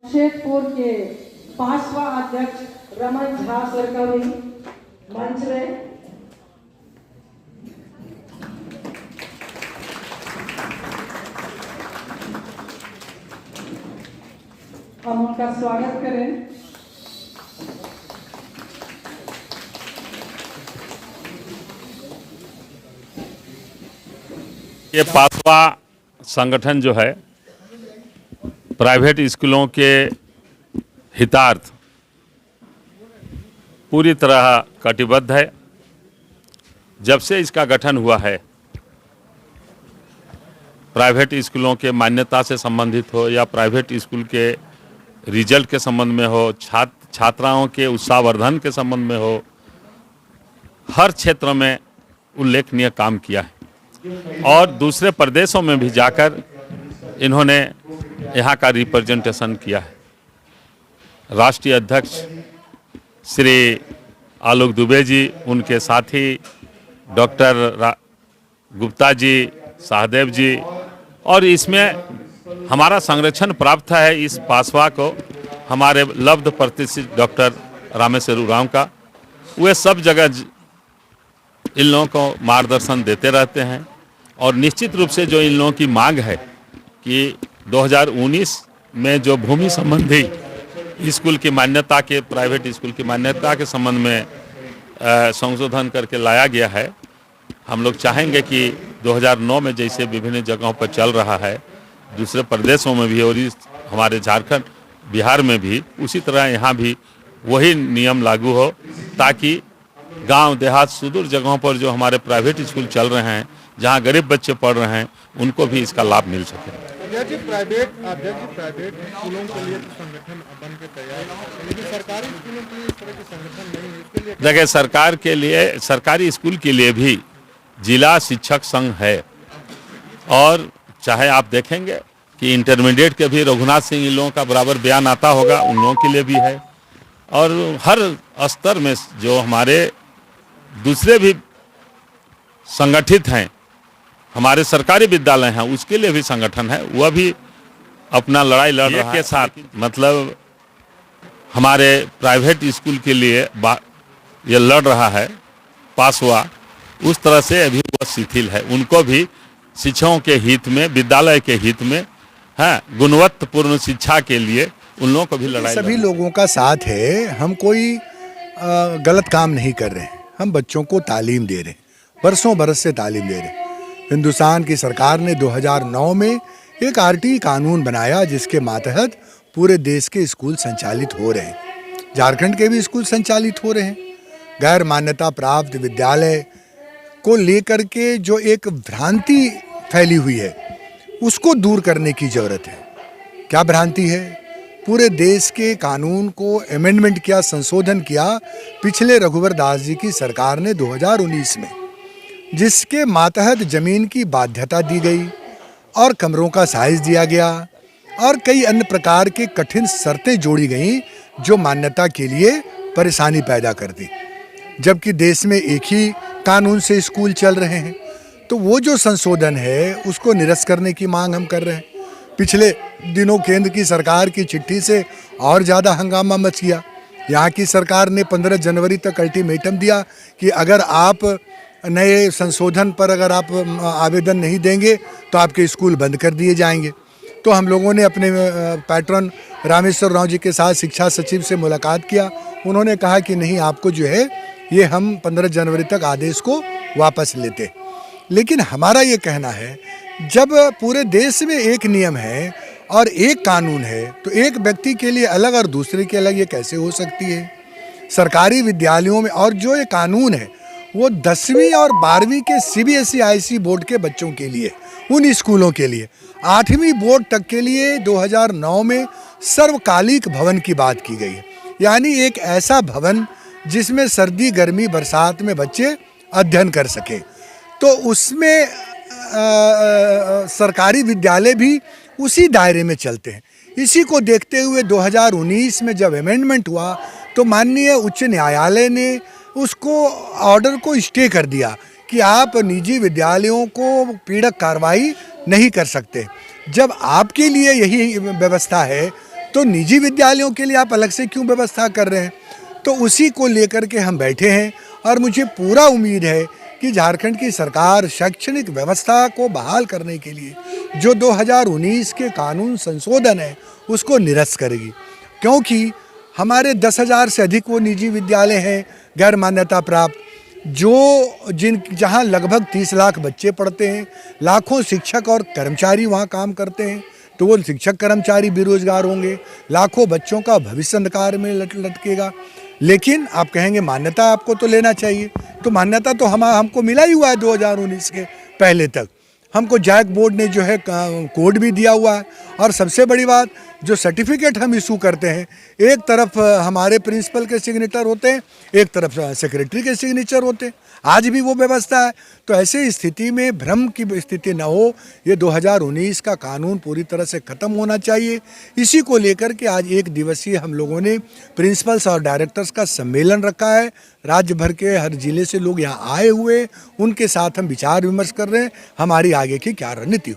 शेखपुर के 5वां अध्यक्ष रमन झा सर का भी मंच में हम उनका स्वागत करें। ये 5वां संगठन जो है प्राइवेट स्कूलों के हितार्थ पूरी तरह कटिबद्ध है। जब से इसका गठन हुआ है, प्राइवेट स्कूलों के मान्यता से संबंधित हो या प्राइवेट स्कूल के रिजल्ट के संबंध में हो, छात्राओं के उत्साहवर्धन के संबंध में हो, हर क्षेत्र में उल्लेखनीय काम किया है और दूसरे प्रदेशों में भी जाकर इन्होंने यहाँ का रिप्रेजेंटेशन किया है। राष्ट्रीय अध्यक्ष श्री आलोक दुबे जी, उनके साथी डॉक्टर गुप्ता जी, सहदेव जी, और इसमें हमारा संरक्षण प्राप्त है इस पासवा को हमारे लब्ध प्रतिष्ठित डॉक्टर रामेश्वर उरांव का। वे सब जगह इन लोगों को मार्गदर्शन देते रहते हैं और निश्चित रूप से जो इन लोगों की मांग है कि 2019 में जो भूमि संबंधी स्कूल की मान्यता के, प्राइवेट स्कूल की मान्यता के संबंध में संशोधन करके लाया गया है, हम लोग चाहेंगे कि 2009 में जैसे विभिन्न जगहों पर चल रहा है, दूसरे प्रदेशों में भी और इस हमारे झारखंड, बिहार में भी उसी तरह यहाँ भी वही नियम लागू हो, ताकि गांव देहात सुदूर जगहों पर जो हमारे प्राइवेट स्कूल चल रहे हैं, जहां गरीब बच्चे पढ़ रहे हैं, उनको भी इसका लाभ मिल सके। प्राइवेट स्कूलों के लिए संगठन बन के तैयार है, लेकिन सरकारी स्कूलों के लिए इस तरह के संगठन नहीं है। इसके लिए देखिए, सरकार के लिए, सरकारी स्कूल के लिए भी जिला शिक्षक संघ है और चाहे आप देखेंगे कि इंटरमीडिएट के भी रघुनाथ सिंह इन लोगों का बराबर बयान आता होगा, उन लोगों के लिए भी है और हर स्तर में जो हमारे दूसरे भी संगठित हैं, हमारे सरकारी विद्यालय हैं, उसके लिए भी संगठन है, वह भी अपना लड़ाई लड़ रहा है के साथ। मतलब हमारे प्राइवेट स्कूल के लिए ये लड़ रहा है पासवा, उस तरह से अभी वह शिथिल है। उनको भी शिक्षकों के हित में, विद्यालय के हित में, है गुणवत्तापूर्ण शिक्षा के लिए उन लोगों को भी लड़ाई। सभी लोगों का साथ है, हम कोई गलत काम नहीं कर रहे हैं, हम बच्चों को तालीम दे रहे हैं, बरसों बरस से तालीम दे रहे हैं। हिंदुस्तान की सरकार ने 2009 में एक आरटीई कानून बनाया जिसके मातहत पूरे देश के स्कूल संचालित हो रहे हैं। झारखंड के भी स्कूल संचालित हो रहे हैं। गैर मान्यता प्राप्त विद्यालय को लेकर के जो एक भ्रांति फैली हुई है, उसको दूर करने की ज़रूरत है। क्या भ्रांति है? पूरे देश के कानून को अमेंडमेंट किया, संशोधन किया पिछले रघुवर दास जी की सरकार ने 2019 में, जिसके मातहत ज़मीन की बाध्यता दी गई और कमरों का साइज दिया गया और कई अन्य प्रकार के कठिन शर्तें जोड़ी गईं जो मान्यता के लिए परेशानी पैदा कर दी। जबकि देश में एक ही कानून से स्कूल चल रहे हैं, तो वो जो संशोधन है उसको निरस्त करने की मांग हम कर रहे हैं। पिछले दिनों केंद्र की सरकार की चिट्ठी से और ज़्यादा हंगामा मच गया। यहाँ की सरकार ने 15 जनवरी तक अल्टीमेटम दिया कि अगर आप नए संशोधन पर अगर आप आवेदन नहीं देंगे तो आपके स्कूल बंद कर दिए जाएंगे। तो हम लोगों ने अपने पैट्रन रामेश्वर उरांव जी के साथ शिक्षा सचिव से मुलाकात किया। उन्होंने कहा कि नहीं, आपको जो है ये हम 15 जनवरी तक आदेश को वापस लेते। लेकिन हमारा ये कहना है, जब पूरे देश में एक नियम है और एक कानून है, तो एक व्यक्ति के लिए अलग और दूसरे के अलग ये कैसे हो सकती है? सरकारी विद्यालयों में और जो ये कानून है वो 10वीं और 12वीं के CBSE IC बोर्ड के बच्चों के लिए, उन स्कूलों के लिए, 8वीं बोर्ड तक के लिए 2009 में सर्वकालिक भवन की बात की गई है। यानी एक ऐसा भवन जिसमें सर्दी, गर्मी, बरसात में बच्चे अध्ययन कर सकें। तो उसमें सरकारी विद्यालय भी उसी दायरे में चलते हैं। इसी को देखते हुए 2019 में जब अमेंडमेंट हुआ तो माननीय उच्च न्यायालय ने उसको ऑर्डर को स्टे कर दिया कि आप निजी विद्यालयों को पीड़क कार्रवाई नहीं कर सकते। जब आपके लिए यही व्यवस्था है तो निजी विद्यालयों के लिए आप अलग से क्यों व्यवस्था कर रहे हैं? तो उसी को लेकर के हम बैठे हैं और मुझे पूरा उम्मीद है कि झारखंड की सरकार शैक्षणिक व्यवस्था को बहाल करने के लिए जो 2019 के कानून संशोधन है उसको निरस्त करेगी, क्योंकि हमारे 10,000 से अधिक वो निजी विद्यालय हैं गैर मान्यता प्राप्त, जहाँ लगभग 30 लाख बच्चे पढ़ते हैं, लाखों शिक्षक और कर्मचारी वहाँ काम करते हैं, तो वो शिक्षक कर्मचारी बेरोजगार होंगे, लाखों बच्चों का भविष्य अंधकार में लटकेगा। लेकिन आप कहेंगे मान्यता आपको तो लेना चाहिए, तो मान्यता तो हमको मिला ही हुआ है 2019 के पहले तक। हमको जैक बोर्ड ने जो है कोड भी दिया हुआ है, और सबसे बड़ी बात जो सर्टिफिकेट हम इशू करते हैं, एक तरफ हमारे प्रिंसिपल के सिग्नेचर होते हैं, एक तरफ सेक्रेटरी के सिग्नेचर होते हैं, आज भी वो व्यवस्था है। तो ऐसे स्थिति में भ्रम की स्थिति न हो, ये 2019 का कानून पूरी तरह से ख़त्म होना चाहिए। इसी को लेकर के आज एक दिवसीय हम लोगों ने प्रिंसिपल्स और डायरेक्टर्स का सम्मेलन रखा है। राज्य भर के हर जिले से लोग यहाँ आए हुए, उनके साथ हम विचार विमर्श कर रहे हैं हमारी आगे की क्या रणनीति हो।